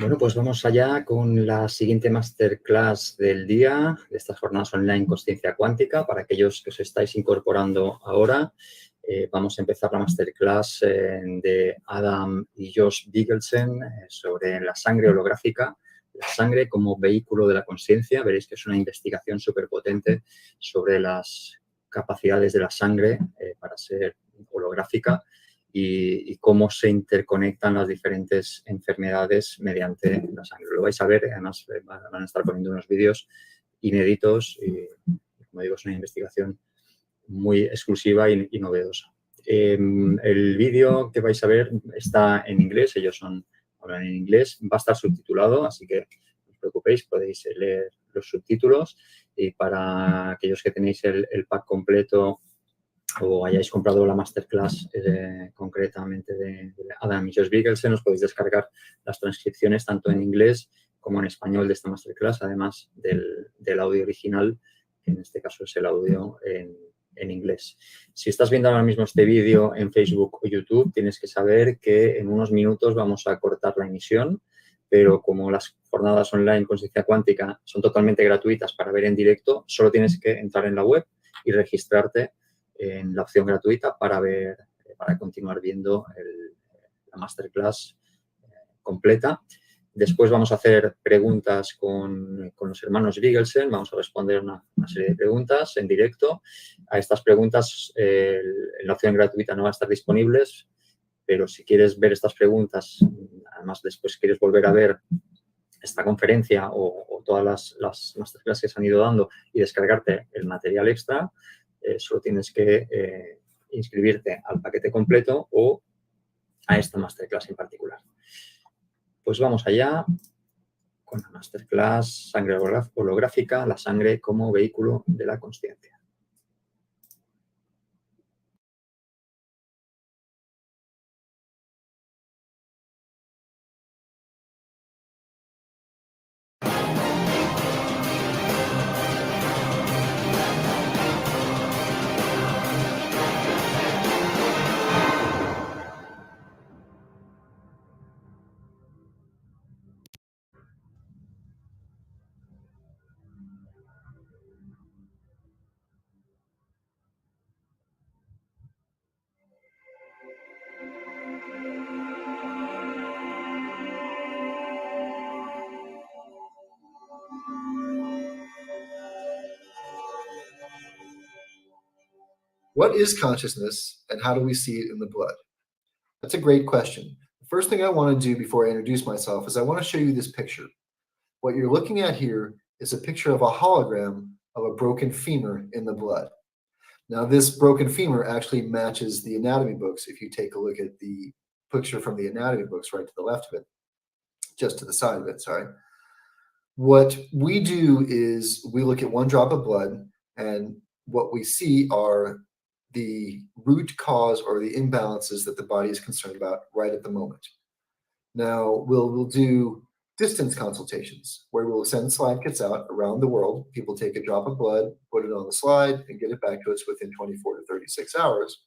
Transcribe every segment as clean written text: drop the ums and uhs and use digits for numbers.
Bueno, pues vamos allá con la siguiente Masterclass del día de estas jornadas online Consciencia Cuántica. Para aquellos que os estáis incorporando ahora, vamos a empezar la Masterclass de ADAM y JOSH BIGELSEN sobre la sangre holográfica, la sangre como vehículo de la consciencia. Veréis que es una investigación súper potente sobre las capacidades de la sangre para ser holográfica y cómo se interconectan las diferentes enfermedades mediante la sangre. Lo vais a ver, además van a estar poniendo unos vídeos inéditos y, como digo, es una investigación muy exclusiva y novedosa. El vídeo que vais a ver está en inglés, hablan en inglés, va a estar subtitulado, así que no os preocupéis, podéis leer los subtítulos. Y para aquellos que tenéis el pack completo o hayáis comprado la Masterclass concretamente de ADAM y JOSH BIGELSEN, os podéis descargar las transcripciones tanto en inglés como en español de esta Masterclass, además del audio original, que en este caso es el audio en inglés. Si estás viendo ahora mismo este vídeo en Facebook o YouTube, tienes que saber que en unos minutos vamos a cortar la emisión, pero como las jornadas online Consciencia Cuántica son totalmente gratuitas para ver en directo, solo tienes que entrar en la web y registrarte en la opción gratuita para continuar viendo la Masterclass completa. Después vamos a hacer preguntas con los hermanos Bigelsen, vamos a responder una serie de preguntas en directo. A estas preguntas en la opción gratuita no van a estar disponibles, pero si quieres ver estas preguntas, además después quieres volver a ver esta conferencia o todas las Masterclass que se han ido dando y descargarte el material extra, solo tienes que inscribirte al paquete completo o a esta Masterclass en particular. Pues vamos allá con la Masterclass Sangre holográfica, la sangre como vehículo de la consciencia. What is consciousness and how do we see it in the blood? That's a great question. The first thing I want to do before I introduce myself is I want to show you this picture. What you're looking at here is a picture of a hologram of a broken femur in the blood. Now, this broken femur actually matches the anatomy books. If you take a look at the picture from the anatomy books right to the left of it, just to the side of it, sorry. What we do is we look at one drop of blood, and what we see are the root cause or the imbalances that the body is concerned about right at the moment. Now, we'll do distance consultations where we'll send slide kits out around the world. People take a drop of blood, put it on the slide, and get it back to us within 24 to 36 hours.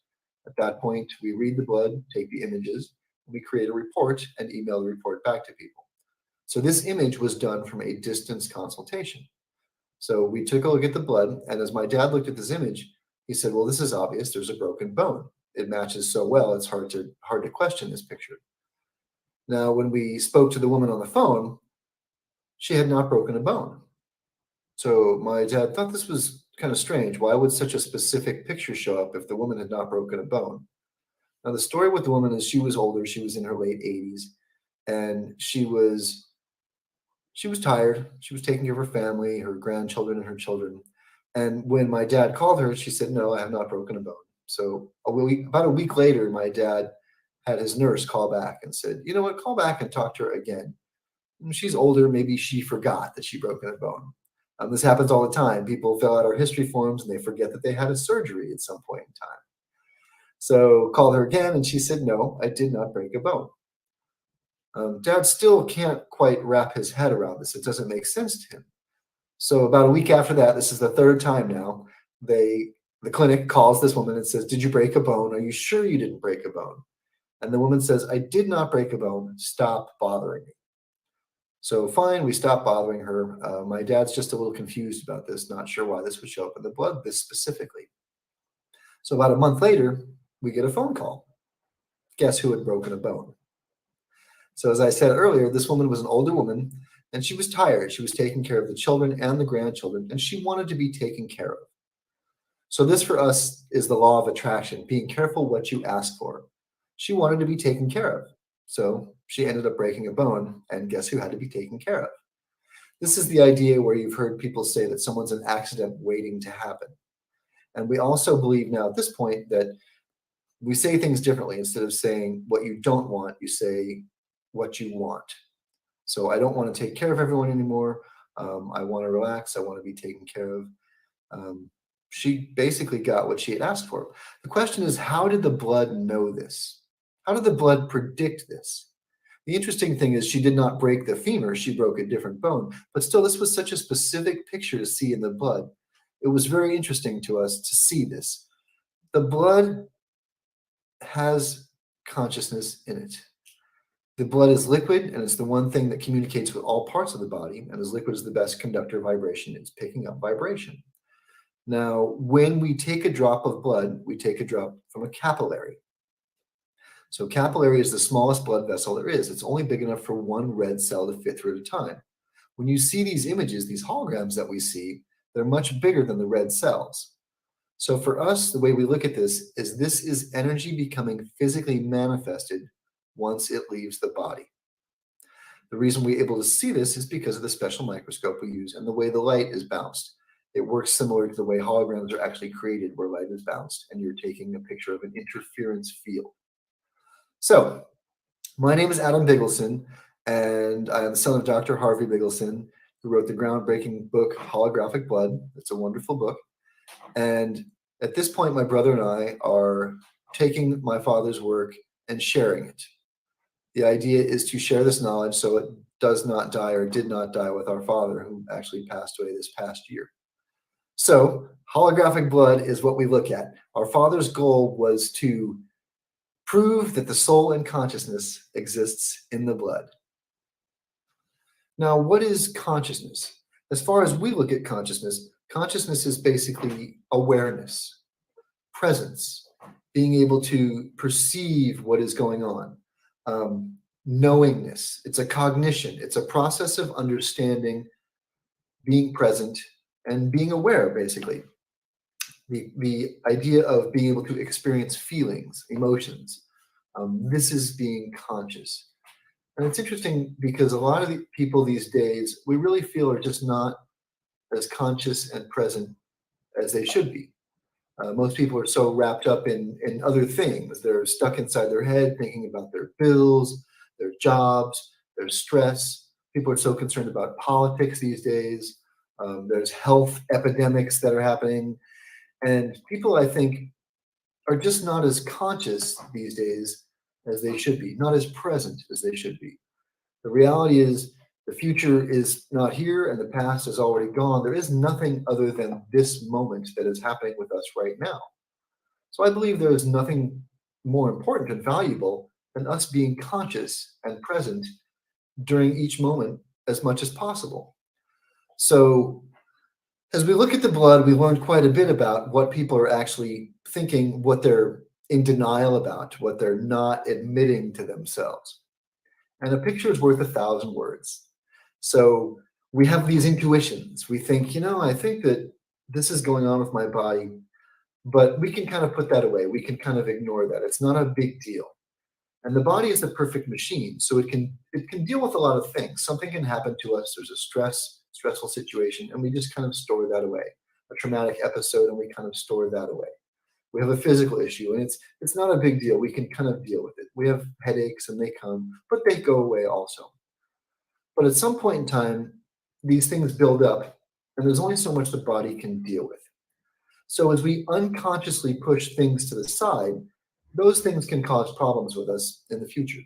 At that point, we read the blood, take the images, and we create a report and email the report back to people. So this image was done from a distance consultation. So we took a look at the blood, and as my dad looked at this image, he said, well, this is obvious. There's a broken bone. It matches so well, it's hard to question this picture. Now, when we spoke to the woman on the phone, she had not broken a bone. So my dad thought this was kind of strange. Why would such a specific picture show up if the woman had not broken a bone? Now, the story with the woman is she was older. She was in her late 80s, and she was tired. She was taking care of her family, her grandchildren, and her children. And when my dad called her, she said, no, I have not broken a bone. So about a week later, my dad had his nurse call back and said, you know what, call back and talk to her again. She's older. Maybe she forgot that she broken a bone. This happens all the time. People fill out our history forms and they forget that they had a surgery at some point in time. So called her again and she said, no, I did not break a bone. Dad still can't quite wrap his head around this. It doesn't make sense to him. So about a week after that, this is the third time now, the clinic calls this woman and says, did you break a bone? Are you sure you didn't break a bone? And the woman says, I did not break a bone. Stop bothering me. So fine, we stopped bothering her. My dad's just a little confused about this, not sure why this would show up in the blood, this specifically. So about a month later, we get a phone call. Guess who had broken a bone? So as I said earlier, this woman was an older woman, and she was tired. She was taking care of the children and the grandchildren, and she wanted to be taken care of. So this for us is the law of attraction, being careful what you ask for. She wanted to be taken care of. So she ended up breaking a bone, and guess who had to be taken care of? This is the idea where you've heard people say that someone's an accident waiting to happen. And we also believe now at this point that we say things differently. Instead of saying what you don't want, you say what you want. So I don't want to take care of everyone anymore. I want to relax. I want to be taken care of. She basically got what she had asked for. The question is, how did the blood know this? How did the blood predict this? The interesting thing is she did not break the femur. She broke a different bone. But still, this was such a specific picture to see in the blood. It was very interesting to us to see this. The blood has consciousness in it. The blood is liquid, and it's the one thing that communicates with all parts of the body, and as liquid is the best conductor of vibration, it's picking up vibration. Now, when we take a drop of blood, we take a drop from a capillary. So capillary is the smallest blood vessel there is. It's only big enough for one red cell to fit through at a time. When you see these images, these holograms that we see, they're much bigger than the red cells. So for us, the way we look at this is energy becoming physically manifested once it leaves the body. The reason we're able to see this is because of the special microscope we use and the way the light is bounced. It works similar to the way holograms are actually created, where light is bounced and you're taking a picture of an interference field. So, my name is Adam Bigelsen, and I am the son of Dr. Harvey Bigelsen, who wrote the groundbreaking book, Holographic Blood. It's a wonderful book. And at this point, my brother and I are taking my father's work and sharing it. The idea is to share this knowledge so it does not die or did not die with our father, who actually passed away this past year. So, holographic blood is what we look at. Our father's goal was to prove that the soul and consciousness exists in the blood. Now, what is consciousness? As far as we look at consciousness, consciousness is basically awareness, presence, being able to perceive what is going on, knowingness. It's a cognition. It's a process of understanding, being present, and being aware, basically. The idea of being able to experience feelings, emotions. This is being conscious. And it's interesting because a lot of the people these days, we really feel are just not as conscious and present as they should be. Most people are so wrapped up in other things. They're stuck inside their head thinking about their bills, their jobs, their stress. People are so concerned about politics these days. There's health epidemics that are happening. And people, I think, are just not as conscious these days as they should be, not as present as they should be. The reality is the future is not here and the past is already gone. There is nothing other than this moment that is happening with us right now. So I believe there is nothing more important and valuable than us being conscious and present during each moment as much as possible. So as we look at the blood, we learned quite a bit about what people are actually thinking, what they're in denial about, what they're not admitting to themselves. And a picture is worth 1,000 words. So we have these intuitions. We think, I think that this is going on with my body, but we can kind of put that away. We can kind of ignore that. It's not a big deal. And the body is a perfect machine. So it can deal with a lot of things. Something can happen to us. There's a stressful situation, and we just kind of store that away. A traumatic episode, and we kind of store that away. We have a physical issue, and it's not a big deal. We can kind of deal with it. We have headaches, and they come, but they go away also. But at some point in time, these things build up, and there's only so much the body can deal with. So as we unconsciously push things to the side, those things can cause problems with us in the future.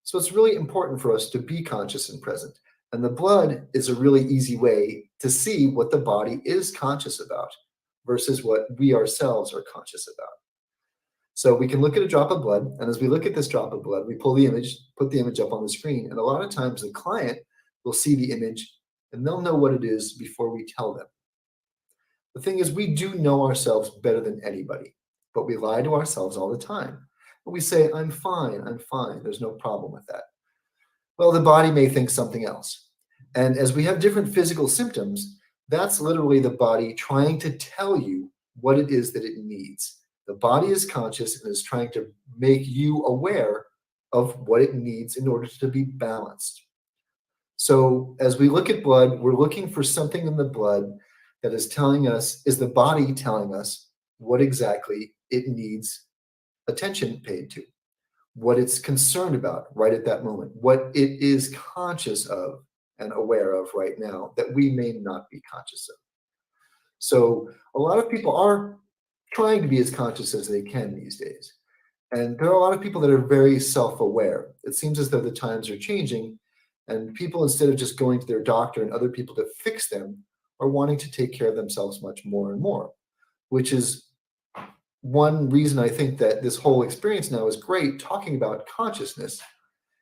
So it's really important for us to be conscious and present. And the blood is a really easy way to see what the body is conscious about versus what we ourselves are conscious about. So we can look at a drop of blood, and as we look at this drop of blood, we pull the image, put the image up on the screen, and a lot of times the client will see the image, and they'll know what it is before we tell them. The thing is, we do know ourselves better than anybody, but we lie to ourselves all the time. And we say, I'm fine, there's no problem with that. Well, the body may think something else. And as we have different physical symptoms, that's literally the body trying to tell you what it is that it needs. The body is conscious and is trying to make you aware of what it needs in order to be balanced. So as we look at blood, we're looking for something in the blood that is telling us, is the body telling us what exactly it needs attention paid to, what it's concerned about right at that moment, what it is conscious of and aware of right now that we may not be conscious of. So a lot of people are trying to be as conscious as they can these days. And there are a lot of people that are very self-aware. It seems as though the times are changing, and people, instead of just going to their doctor and other people to fix them, are wanting to take care of themselves much more and more, which is one reason I think that this whole experience now is great, talking about consciousness,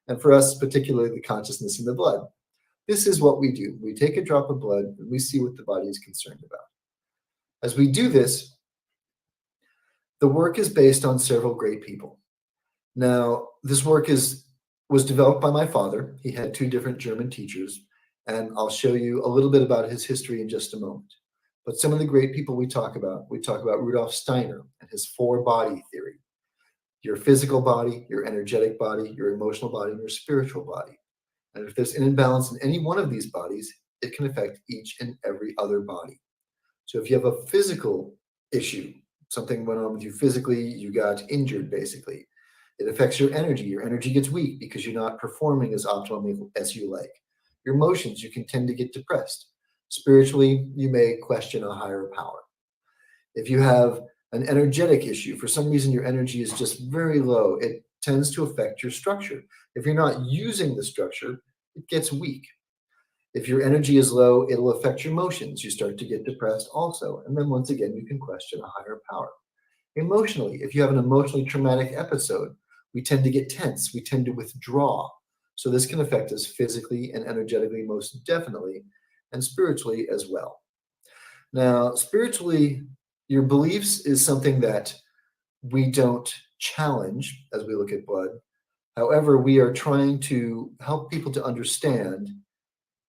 and for us, particularly the consciousness in the blood. This is what we do. We take a drop of blood and we see what the body is concerned about. As we do this, the work is based on several great people. Now, this work was developed by my father. He had 2 different German teachers, and I'll show you a little bit about his history in just a moment. But some of the great people we talk about Rudolf Steiner and his 4-body theory. Your physical body, your energetic body, your emotional body, and your spiritual body. And if there's an imbalance in any one of these bodies, it can affect each and every other body. So if you have a physical issue, something went on with you physically, you got injured basically, it affects your energy. Your energy gets weak because you're not performing as optimally as you like. Your emotions, you can tend to get depressed. Spiritually, you may question a higher power. If you have an energetic issue, for some reason your energy is just very low, it tends to affect your structure. If you're not using the structure, it gets weak. If your energy is low, it'll affect your emotions. You start to get depressed also. And then once again, you can question a higher power. Emotionally, if you have an emotionally traumatic episode, we tend to get tense. We tend to withdraw. So this can affect us physically and energetically, most definitely, and spiritually as well. Now, spiritually, your beliefs is something that we don't challenge as we look at blood. However, we are trying to help people to understand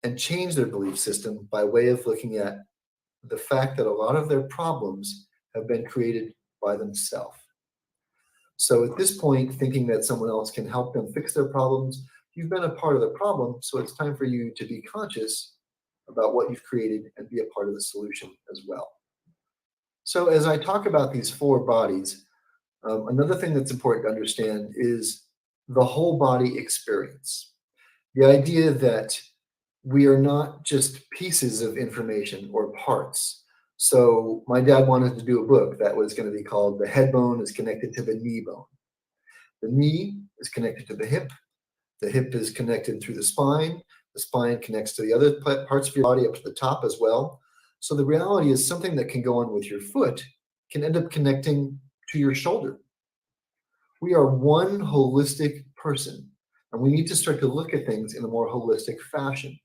and change their belief system by way of looking at the fact that a lot of their problems have been created by themselves. So at this point, thinking that someone else can help them fix their problems, you've been a part of the problem, so it's time for you to be conscious about what you've created and be a part of the solution as well. So as I talk about these 4 bodies, another thing that's important to understand is the whole body experience. The idea that we are not just pieces of information or parts. So my dad wanted to do a book that was going to be called The Head Bone is Connected to the Knee Bone. The knee is connected to the hip is connected through the spine connects to the other parts of your body up to the top as well. So the reality is something that can go on with your foot can end up connecting to your shoulder. We are one holistic person, and we need to start to look at things in a more holistic fashion.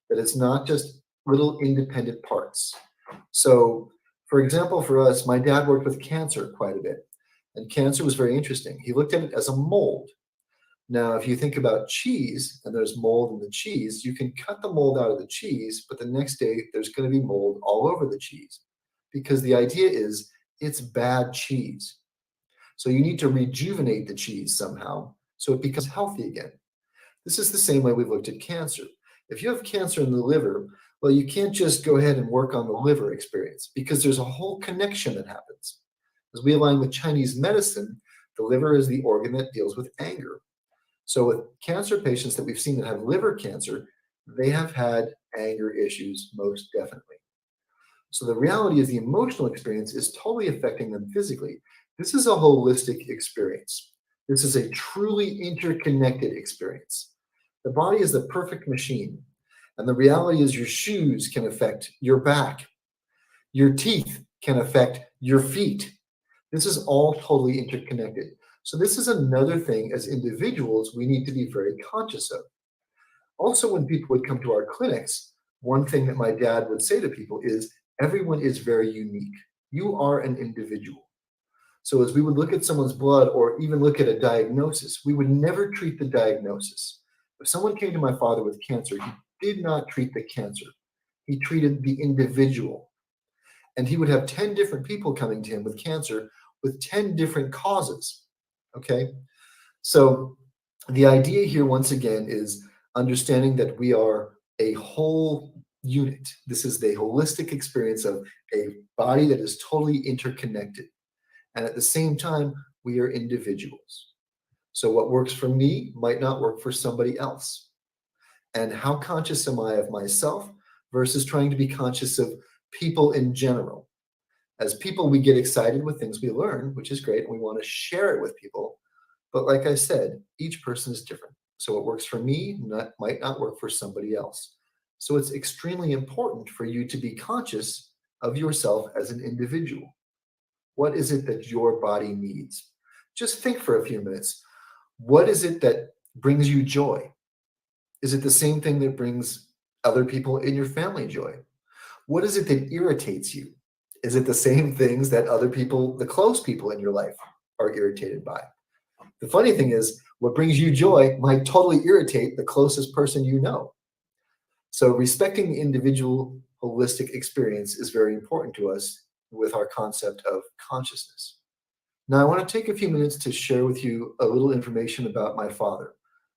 That it's not just little independent parts. So, for example, for us, my dad worked with cancer quite a bit, and cancer was very interesting. He looked at it as a mold. Now, if you think about cheese, and there's mold in the cheese, you can cut the mold out of the cheese, but the next day there's going to be mold all over the cheese, because the idea is it's bad cheese. So you need to rejuvenate the cheese somehow so it becomes healthy again. This is the same way we've looked at cancer. If you have cancer in the liver, well, you can't just go ahead and work on the liver experience because there's a whole connection that happens. As we align with Chinese medicine, the liver is the organ that deals with anger. So with cancer patients that we've seen that have liver cancer, they have had anger issues most definitely. So the reality is the emotional experience is totally affecting them physically. This is a holistic experience. This is a truly interconnected experience. The body is the perfect machine. And the reality is your shoes can affect your back. Your teeth can affect your feet. This is all totally interconnected. So this is another thing as individuals we need to be very conscious of. Also, when people would come to our clinics, one thing that my dad would say to people is, everyone is very unique. You are an individual. So as we would look at someone's blood or even look at a diagnosis, we would never treat the diagnosis. If someone came to my father with cancer, he did not treat the cancer. He treated the individual. And he would have 10 different people coming to him with cancer with 10 different causes. Okay? So the idea here, once again, is understanding that we are a whole unit. This is the holistic experience of a body that is totally interconnected. And at the same time, we are individuals. So what works for me might not work for somebody else. And how conscious am I of myself versus trying to be conscious of people in general? As people, we get excited with things we learn, which is great, and we want to share it with people. But like I said, each person is different. So what works for me might not work for somebody else. So it's extremely important for you to be conscious of yourself as an individual. What is it that your body needs? Just think for a few minutes. What is it that brings you joy? Is it the same thing that brings other people in your family joy? What is it that irritates you? Is it the same things that other people, the close people in your life, are irritated by? The funny thing is, what brings you joy might totally irritate the closest person you know. So respecting the individual holistic experience is very important to us with our concept of consciousness. Now, I want to take a few minutes to share with you a little information about my father.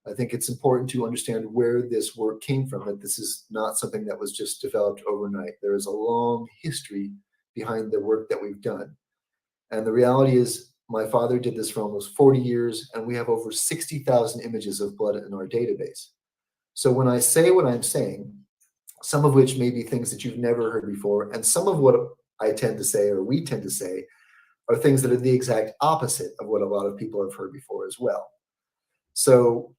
I think it's important to understand where this work came from, that this is not something that was just developed overnight. There is a long history behind the work that we've done. And the reality is, my father did this for almost 40 years, and we have over 60,000 images of blood in our database. So when I say what I'm saying, some of which may be things that you've never heard before, and some of what I tend to say, or we tend to say, are things that are the exact opposite of what a lot of people have heard before as well. So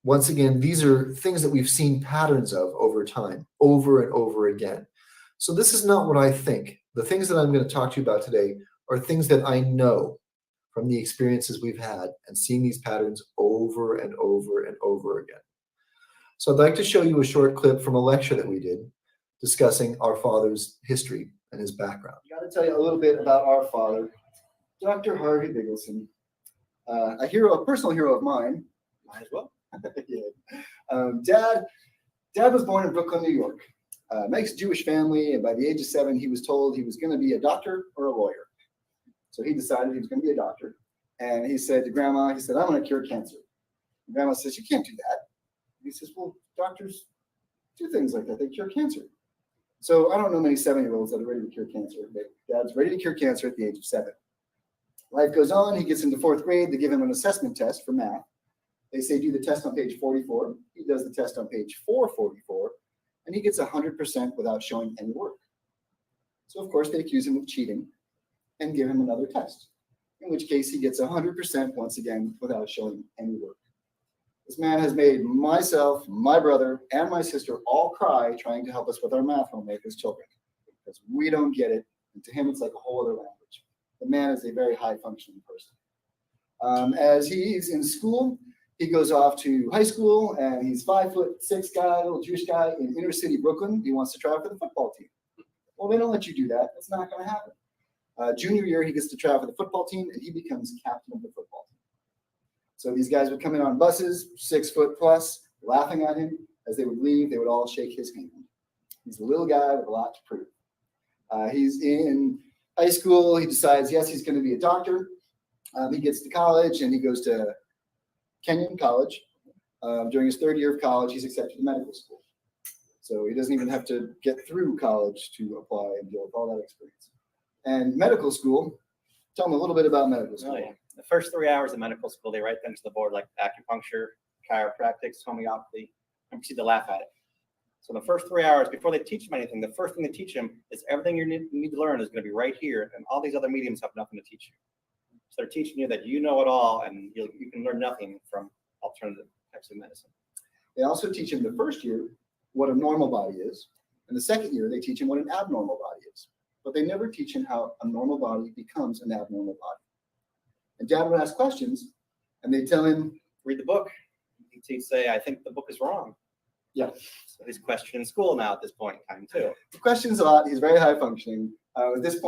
once again, these are things that we've seen patterns of over time, over and over again. So this is not what I think. The things that I'm going to talk to you about today are things that I know from the experiences we've had and seeing these patterns over and over and over again. So I'd like to show you a short clip from a lecture that we did discussing our father's history and his background. I got to tell you a little bit about our father, Dr. Harvey Bigelsen, a personal hero of mine. Might as well. Yeah. Dad was born in Brooklyn, New York. Mixed Jewish family, and by the age of 7, he was told he was going to be a doctor or a lawyer. So he decided he was going to be a doctor, and he said to Grandma, he said, "I'm going to cure cancer." And Grandma says, "You can't do that." He says, "Well, doctors do things like that. They cure cancer." So I don't know many 7-year-olds that are ready to cure cancer, but Dad's ready to cure cancer at the age of 7. Life goes on. He gets into 4th grade. They give him an assessment test for math. They say, do the test on page 44. He does the test on page 444, and he gets 100% without showing any work. So, of course, they accuse him of cheating and give him another test, in which case he gets 100% once again without showing any work. This man has made myself, my brother, and my sister all cry trying to help us with our math homework as children, because we don't get it, and to him it's like a whole other language. The man is a very high-functioning person. As he's in school, he goes off to high school, and he's 5'6" guy, little Jewish guy in inner city Brooklyn. He wants to try for the football team. Well, they don't let you do that. It's not going to happen. Junior year, he gets to try for the football team, and he becomes captain of the football team. So these guys would come in on buses, 6 foot plus, laughing at him. As they would leave, they would all shake his hand. He's a little guy with a lot to prove. He's in high school. He decides, yes, he's going to be a doctor. He gets to college, and he goes to Kenyon College. During his 3rd year of college, he's accepted to medical school. So he doesn't even have to get through college to apply and deal with all that experience. And medical school, tell me a little bit about medical school. Oh, yeah. The first 3 hours of medical school, they write them to the board like acupuncture, chiropractics, homeopathy, and proceed to laugh at it. So the first 3 hours, before they teach them anything, the first thing they teach them is everything you need to learn is going to be right here, and all these other mediums have nothing to teach you. So they're teaching you that you know it all, and you can learn nothing from alternative types of medicine. They also teach him the first year what a normal body is, and the second year they teach him what an abnormal body is. But they never teach him how a normal body becomes an abnormal body. And Dad would ask questions, and they'd tell him, Read the book. He'd say, I think the book is wrong. Yeah. So he's questioning school now at this point in time too. He questions a lot. He's very high functioning. At this point,